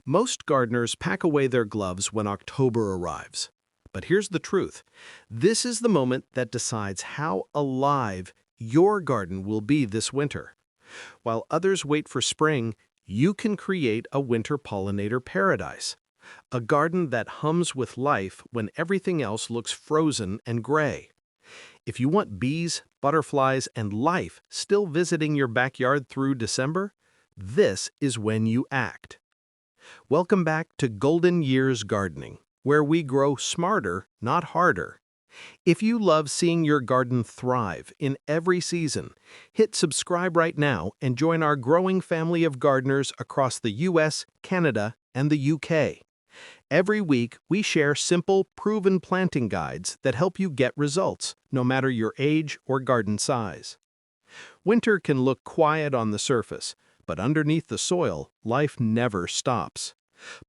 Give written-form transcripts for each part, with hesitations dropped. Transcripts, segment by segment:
Most gardeners pack away their gloves when October arrives. But here's the truth. This is the moment that decides how alive your garden will be this winter. While others wait for spring, you can create a winter pollinator paradise. A garden that hums with life when everything else looks frozen and gray. If you want bees, butterflies, and life still visiting your backyard through December, this is when you act. Welcome back to Golden Years Gardening, where we grow smarter, not harder. If you love seeing your garden thrive in every season, hit subscribe right now and join our growing family of gardeners across the US, Canada, and the UK. Every week, we share simple, proven planting guides that help you get results, no matter your age or garden size. Winter can look quiet on the surface, but underneath the soil, life never stops.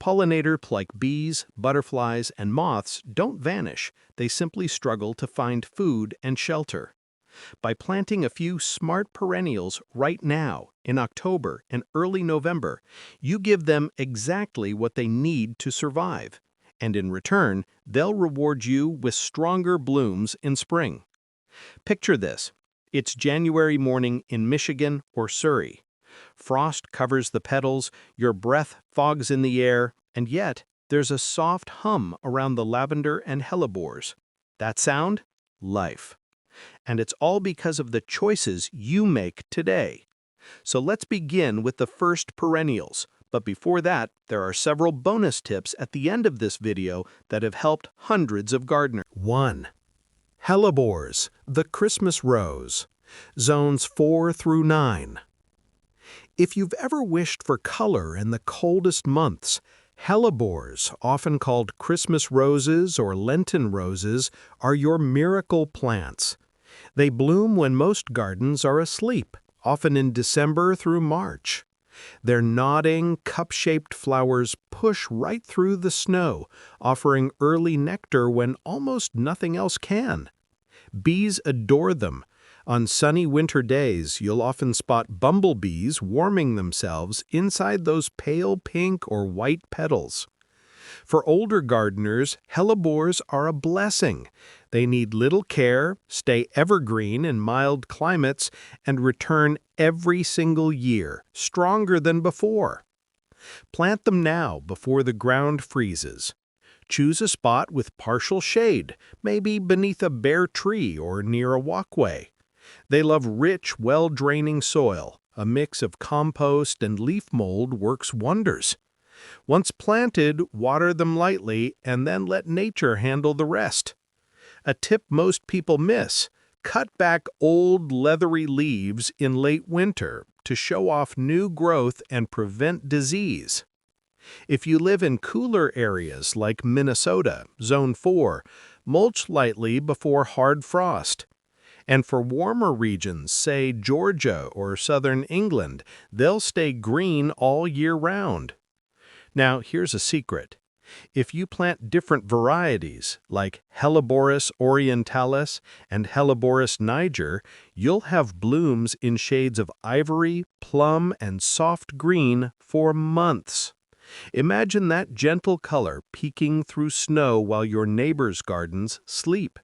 Pollinators like bees, butterflies, and moths don't vanish, they simply struggle to find food and shelter. By planting a few smart perennials right now, in October and early November, you give them exactly what they need to survive. And in return, they'll reward you with stronger blooms in spring. Picture this. It's January morning in Michigan or Surrey. Frost covers the petals, your breath fogs in the air, and yet there's a soft hum around the lavender and hellebores. That sound? Life. And it's all because of the choices you make today. So let's begin with the first perennials. But before that, there are several bonus tips at the end of this video that have helped hundreds of gardeners. 1. Hellebores, the Christmas rose. Zones 4 through 9. If you've ever wished for color in the coldest months, hellebores, often called Christmas roses or Lenten roses, are your miracle plants. They bloom when most gardens are asleep, often in December through March. Their nodding, cup-shaped flowers push right through the snow, offering early nectar when almost nothing else can. Bees adore them. On sunny winter days, you'll often spot bumblebees warming themselves inside those pale pink or white petals. For older gardeners, hellebores are a blessing. They need little care, stay evergreen in mild climates, and return every single year, stronger than before. Plant them now before the ground freezes. Choose a spot with partial shade, maybe beneath a bare tree or near a walkway. They love rich, well-draining soil. A mix of compost and leaf mold works wonders. Once planted, water them lightly and then let nature handle the rest. A tip most people miss: cut back old, leathery leaves in late winter to show off new growth and prevent disease. If you live in cooler areas like Minnesota, Zone 4, mulch lightly before hard frost. And for warmer regions, say Georgia or southern England, they'll stay green all year round. Now, here's a secret. If you plant different varieties, like Helleborus orientalis and Helleborus niger, you'll have blooms in shades of ivory, plum, and soft green for months. Imagine that gentle color peeking through snow while your neighbors' gardens sleep.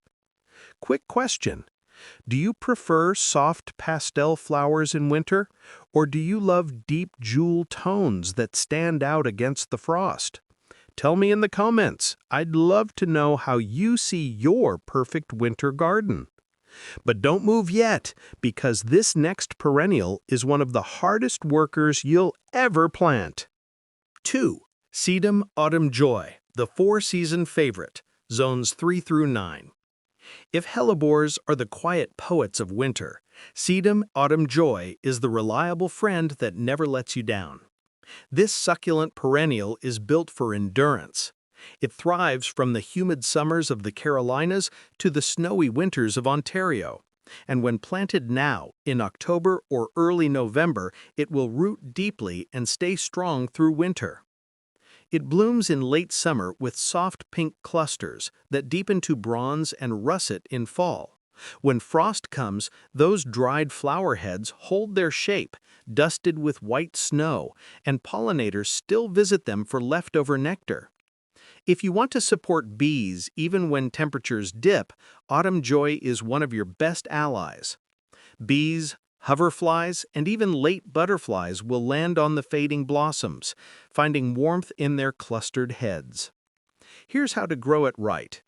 Quick question. Do you prefer soft pastel flowers in winter, or do you love deep jewel tones that stand out against the frost? Tell me in the comments. I'd love to know how you see your perfect winter garden. But don't move yet, because this next perennial is one of the hardest workers you'll ever plant. 2. Sedum Autumn Joy, the four-season favorite, zones 3 through 9. If hellebores are the quiet poets of winter, Sedum Autumn Joy is the reliable friend that never lets you down. This succulent perennial is built for endurance. It thrives from the humid summers of the Carolinas to the snowy winters of Ontario. And when planted now, in October or early November, it will root deeply and stay strong through winter. It blooms in late summer with soft pink clusters that deepen to bronze and russet in fall. When frost comes, those dried flower heads hold their shape, dusted with white snow, and pollinators still visit them for leftover nectar. If you want to support bees even when temperatures dip, autumn joy is one of your best allies. Bees, hoverflies, and even late butterflies will land on the fading blossoms, finding warmth in their clustered heads. Here's how to grow it right.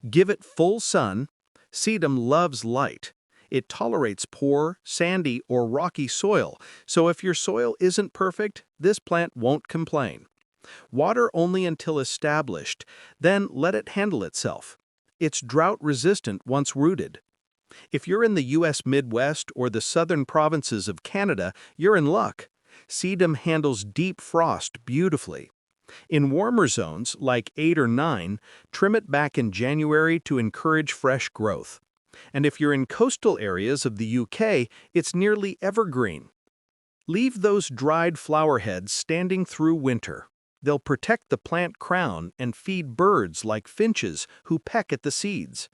Give it full sun. Sedum loves light. It tolerates poor, sandy, or rocky soil, so if your soil isn't perfect, this plant won't complain. Water only until established, then let it handle itself. It's drought-resistant once rooted. If you're in the U.S. Midwest or the southern provinces of Canada, you're in luck. Sedum handles deep frost beautifully. In warmer zones, like 8 or 9, trim it back in January to encourage fresh growth. And if you're in coastal areas of the UK, it's nearly evergreen. Leave those dried flower heads standing through winter. They'll protect the plant crown and feed birds like finches who peck at the seeds.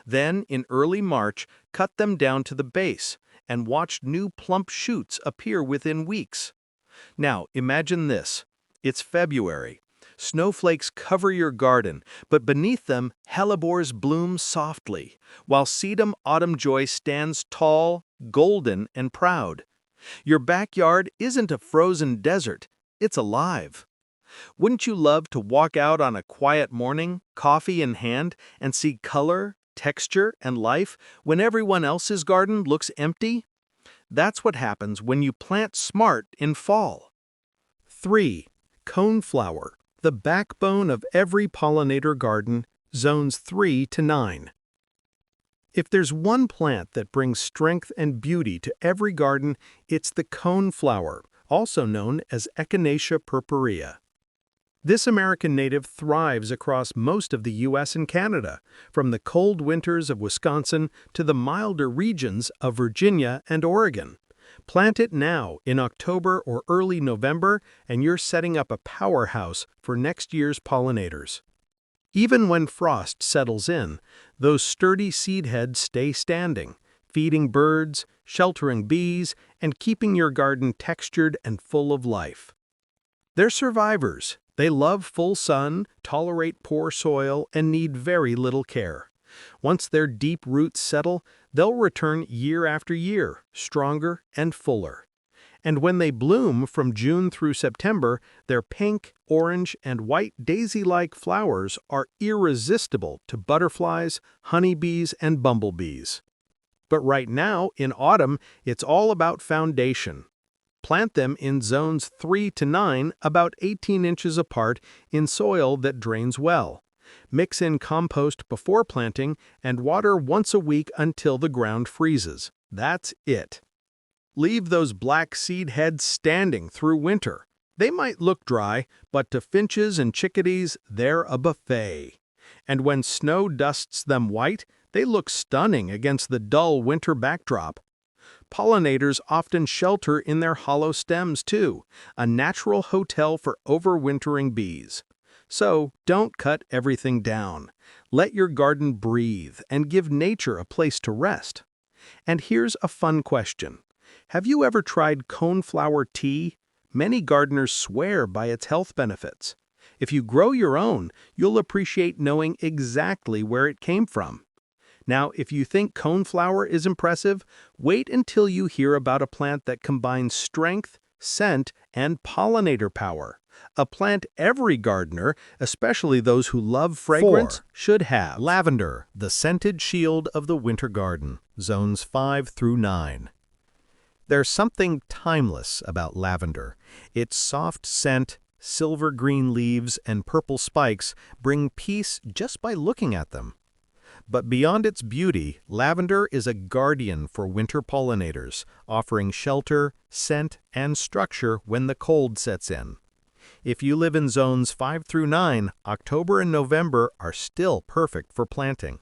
Then, in early March, cut them down to the base and watch new plump shoots appear within weeks. Now, imagine this. It's February. Snowflakes cover your garden, but beneath them, hellebores bloom softly, while Sedum autumn joy stands tall, golden, and proud. Your backyard isn't a frozen desert, it's alive. Wouldn't you love to walk out on a quiet morning, coffee in hand, and see color, texture, and life when everyone else's garden looks empty? That's what happens when you plant smart in fall. 3. Coneflower, the backbone of every pollinator garden, zones 3 to 9. If there's one plant that brings strength and beauty to every garden, it's the coneflower, also known as Echinacea purpurea. This American native thrives across most of the U.S. and Canada, from the cold winters of Wisconsin to the milder regions of Virginia and Oregon. Plant it now in October or early November, and you're setting up a powerhouse for next year's pollinators. Even when frost settles in, those sturdy seed heads stay standing, feeding birds, sheltering bees, and keeping your garden textured and full of life. They're survivors. They love full sun, tolerate poor soil, and need very little care. Once their deep roots settle, they'll return year after year, stronger and fuller. And when they bloom from June through September, their pink, orange, and white daisy-like flowers are irresistible to butterflies, honeybees, and bumblebees. But right now, in autumn, it's all about foundation. Plant them in zones 3 to 9, about 18 inches apart, in soil that drains well. Mix in compost before planting and water once a week until the ground freezes. That's it. Leave those black seed heads standing through winter. They might look dry, but to finches and chickadees, they're a buffet. And when snow dusts them white, they look stunning against the dull winter backdrop. Pollinators often shelter in their hollow stems too, a natural hotel for overwintering bees. So don't cut everything down. Let your garden breathe and give nature a place to rest. And here's a fun question. Have you ever tried coneflower tea? Many gardeners swear by its health benefits. If you grow your own, you'll appreciate knowing exactly where it came from. Now, if you think coneflower is impressive, wait until you hear about a plant that combines strength, scent, and pollinator power. A plant every gardener, especially those who love fragrance, 4. should have. Lavender, the scented shield of the winter garden, zones 5 through 9. There's something timeless about lavender. Its soft scent, silver-green leaves, and purple spikes bring peace just by looking at them. But beyond its beauty, lavender is a guardian for winter pollinators, offering shelter, scent, and structure when the cold sets in. If you live in zones 5 through 9, October and November are still perfect for planting.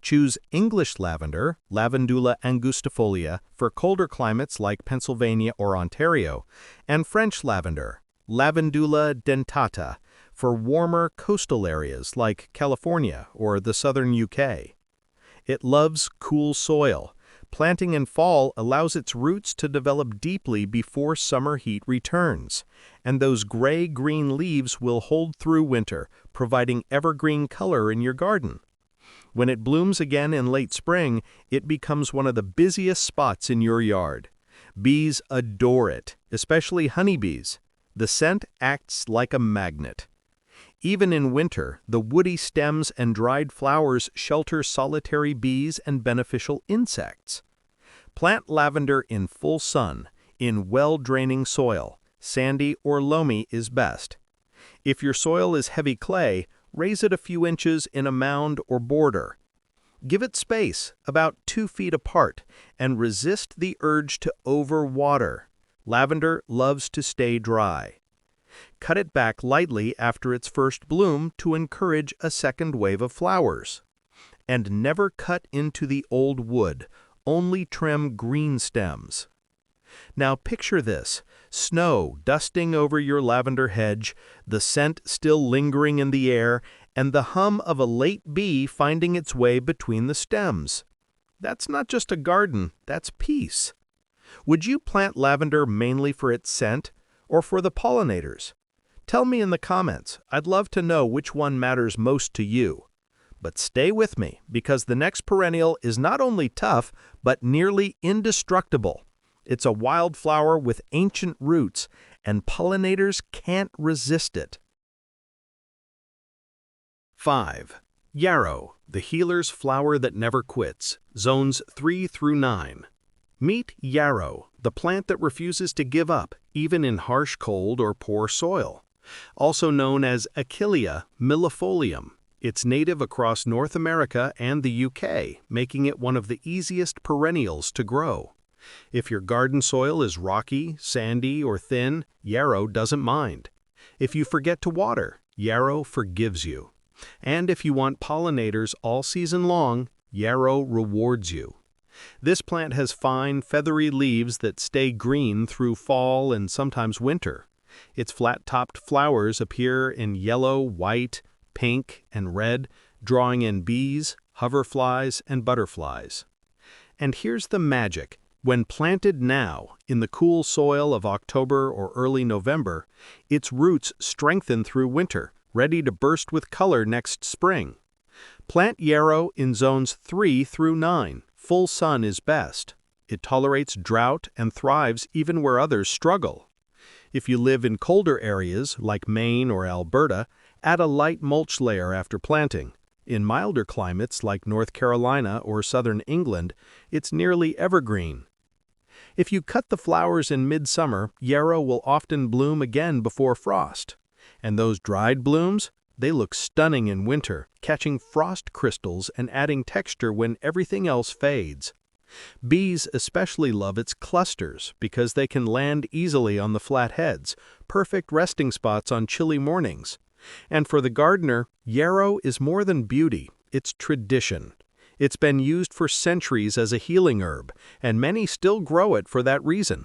Choose English lavender, Lavandula angustifolia, for colder climates like Pennsylvania or Ontario, and French lavender, Lavandula dentata, for warmer coastal areas like California or the southern UK. It loves cool soil. Planting in fall allows its roots to develop deeply before summer heat returns, and those gray-green leaves will hold through winter, providing evergreen color in your garden. When it blooms again in late spring, it becomes one of the busiest spots in your yard. Bees adore it, especially honeybees. The scent acts like a magnet. Even in winter, the woody stems and dried flowers shelter solitary bees and beneficial insects. Plant lavender in full sun, in well-draining soil. Sandy or loamy is best. If your soil is heavy clay, raise it a few inches in a mound or border. Give it space, about 2 feet apart, and resist the urge to overwater. Lavender loves to stay dry. Cut it back lightly after its first bloom to encourage a second wave of flowers. And never cut into the old wood, only trim green stems. Now picture this: snow dusting over your lavender hedge, the scent still lingering in the air, and the hum of a late bee finding its way between the stems. That's not just a garden, that's peace. Would you plant lavender mainly for its scent, or for the pollinators? Tell me in the comments. I'd love to know which one matters most to you. But stay with me, because the next perennial is not only tough, but nearly indestructible. It's a wildflower with ancient roots, and pollinators can't resist it. 5. Yarrow, the healer's flower that never quits, zones 3 through 9. Meet yarrow, the plant that refuses to give up, even in harsh cold or poor soil. Also known as Achillea millefolium. It's native across North America and the UK, making it one of the easiest perennials to grow. If your garden soil is rocky, sandy, or thin, yarrow doesn't mind. If you forget to water, yarrow forgives you. And if you want pollinators all season long, yarrow rewards you. This plant has fine, feathery leaves that stay green through fall and sometimes winter. Its flat-topped flowers appear in yellow, white, pink, and red, drawing in bees, hoverflies, and butterflies. And here's the magic. When planted now, in the cool soil of October or early November, its roots strengthen through winter, ready to burst with color next spring. Plant yarrow in zones 3 through 9. Full sun is best. It tolerates drought and thrives even where others struggle. If you live in colder areas, like Maine or Alberta, add a light mulch layer after planting. In milder climates, like North Carolina or southern England, it's nearly evergreen. If you cut the flowers in midsummer, yarrow will often bloom again before frost. And those dried blooms? They look stunning in winter, catching frost crystals and adding texture when everything else fades. Bees especially love its clusters because they can land easily on the flat heads, perfect resting spots on chilly mornings. And for the gardener, yarrow is more than beauty, it's tradition. It's been used for centuries as a healing herb, and many still grow it for that reason.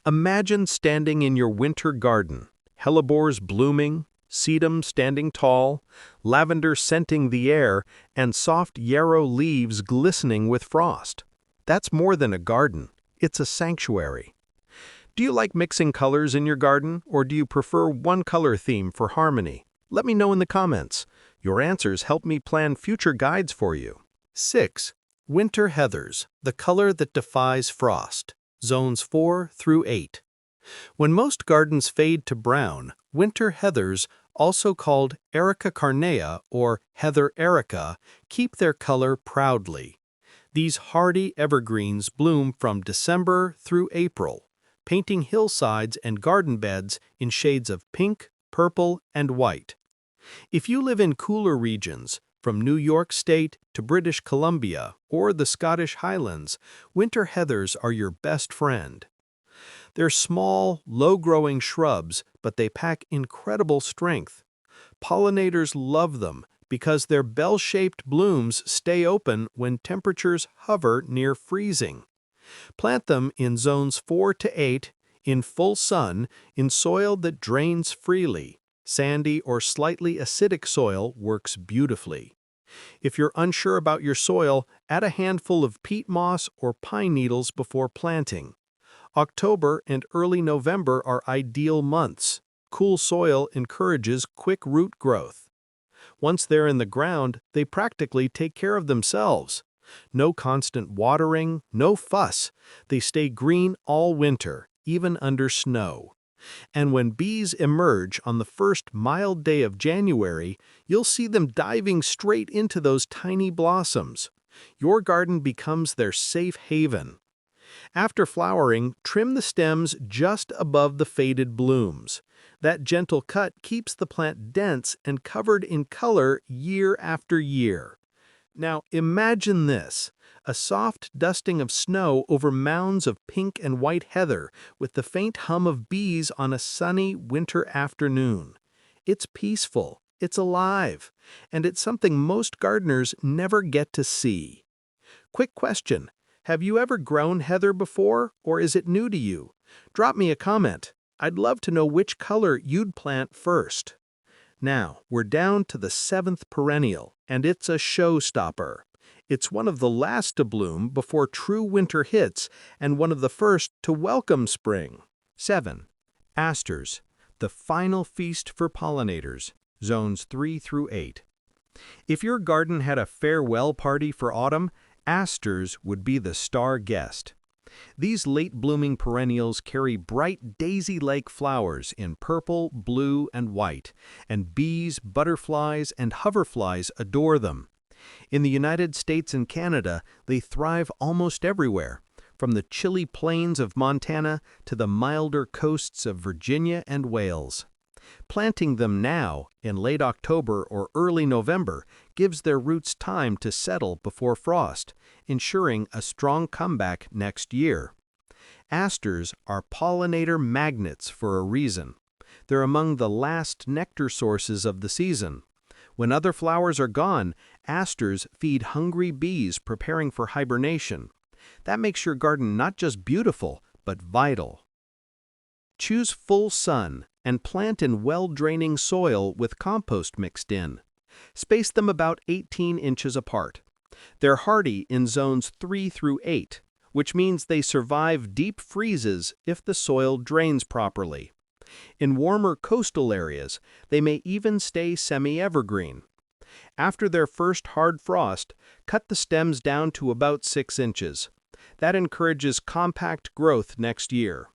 Imagine standing in your winter garden, hellebores blooming, sedum standing tall, lavender scenting the air, and soft yarrow leaves glistening with frost. That's more than a garden, it's a sanctuary. Do you like mixing colors in your garden, or do you prefer one color theme for harmony? Let me know in the comments. Your answers help me plan future guides for you. 6. Winter heathers, the color that defies frost, zones 4 through 8. When most gardens fade to brown, winter heathers, also called Erica carnea or heather erica, keep their color proudly. These hardy evergreens bloom from December through April, painting hillsides and garden beds in shades of pink, purple, and white. If you live in cooler regions, from New York State to British Columbia or the Scottish Highlands, winter heathers are your best friend. They're small, low-growing shrubs, but they pack incredible strength. Pollinators love them because their bell-shaped blooms stay open when temperatures hover near freezing. Plant them in zones 4 to 8, in full sun, in soil that drains freely. Sandy or slightly acidic soil works beautifully. If you're unsure about your soil, add a handful of peat moss or pine needles before planting. October and early November are ideal months. Cool soil encourages quick root growth. Once they're in the ground, they practically take care of themselves. No constant watering, no fuss. They stay green all winter, even under snow. And when bees emerge on the first mild day of January, you'll see them diving straight into those tiny blossoms. Your garden becomes their safe haven. After flowering, trim the stems just above the faded blooms. That gentle cut keeps the plant dense and covered in color year after year. Now imagine this, a soft dusting of snow over mounds of pink and white heather with the faint hum of bees on a sunny winter afternoon. It's peaceful, it's alive, and it's something most gardeners never get to see. Quick question, have you ever grown heather before, or is it new to you? Drop me a comment. I'd love to know which color you'd plant first. Now, we're down to the 7th perennial, and it's a showstopper. It's one of the last to bloom before true winter hits and one of the first to welcome spring. 7. Asters, the final feast for pollinators, zones 3 through 8. If your garden had a farewell party for autumn, asters would be the star guest. These late-blooming perennials carry bright daisy-like flowers in purple, blue, and white, and bees, butterflies, and hoverflies adore them. In the United States and Canada, they thrive almost everywhere, from the chilly plains of Montana to the milder coasts of Virginia and Wales. Planting them now, in late October or early November, gives their roots time to settle before frost, ensuring a strong comeback next year. Asters are pollinator magnets for a reason. They're among the last nectar sources of the season. When other flowers are gone, asters feed hungry bees preparing for hibernation. That makes your garden not just beautiful, but vital. Choose full sun and plant in well-draining soil with compost mixed in. Space them about 18 inches apart. They're hardy in zones 3 through 8, which means they survive deep freezes if the soil drains properly. In warmer coastal areas, they may even stay semi-evergreen. After their first hard frost, cut the stems down to about 6 inches. That encourages compact growth next year.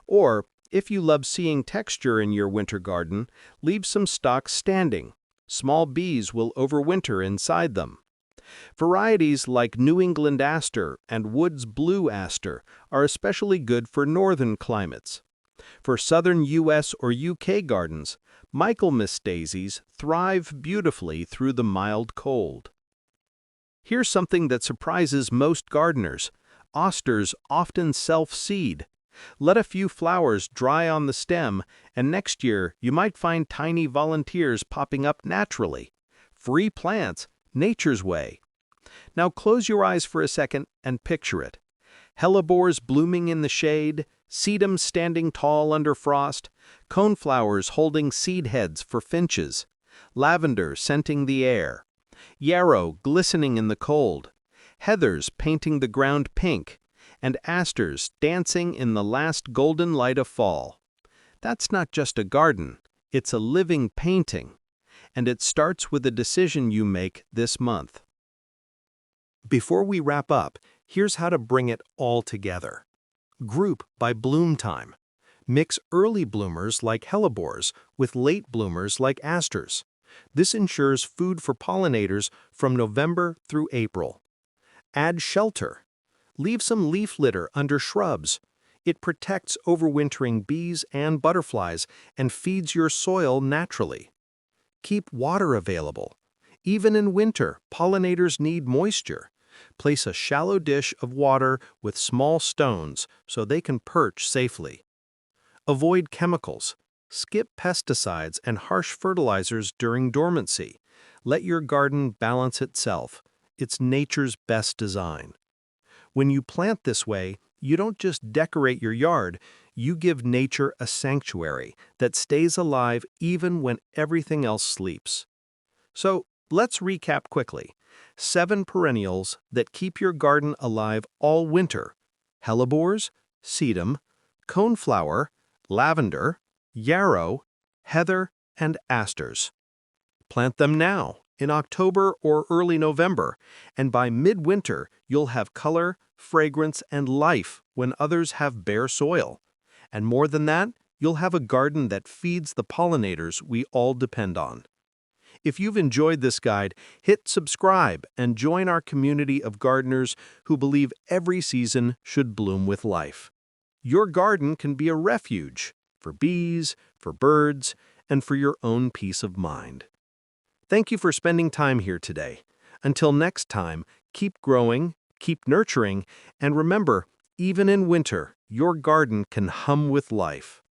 Or, if you love seeing texture in your winter garden, leave some stalks standing. Small bees will overwinter inside them. Varieties like New England aster and Woods blue aster are especially good for northern climates. For southern U.S. or U.K. gardens, Michaelmas daisies thrive beautifully through the mild cold. Here's something that surprises most gardeners. Asters often self-seed. Let a few flowers dry on the stem, and next year you might find tiny volunteers popping up naturally. Free plants, nature's way. Now close your eyes for a second and picture it. Hellebores blooming in the shade, sedums standing tall under frost, coneflowers holding seed heads for finches, lavender scenting the air, yarrow glistening in the cold, heathers painting the ground pink, and asters dancing in the last golden light of fall. That's not just a garden, it's a living painting. And it starts with a decision you make this month. Before we wrap up, here's how to bring it all together. Group by bloom time. Mix early bloomers like hellebores with late bloomers like asters. This ensures food for pollinators from November through April. Add shelter. Leave some leaf litter under shrubs. It protects overwintering bees and butterflies and feeds your soil naturally. Keep water available. Even in winter, pollinators need moisture. Place a shallow dish of water with small stones so they can perch safely. Avoid chemicals. Skip pesticides and harsh fertilizers during dormancy. Let your garden balance itself. It's nature's best design. When you plant this way, you don't just decorate your yard, you give nature a sanctuary that stays alive even when everything else sleeps. So, Let's recap quickly. 7 perennials that keep your garden alive all winter: hellebores, sedum, coneflower, lavender, yarrow, heather, and asters. Plant them now, in October or early November, and by midwinter you'll have color, fragrance, and life when others have bare soil. And more than that, you'll have a garden that feeds the pollinators we all depend on. If you've enjoyed this guide, hit subscribe and join our community of gardeners who believe every season should bloom with life. Your garden can be a refuge for bees, for birds, and for your own peace of mind. Thank you for spending time here today. Until next time, keep growing, keep nurturing, and remember, even in winter, your garden can hum with life.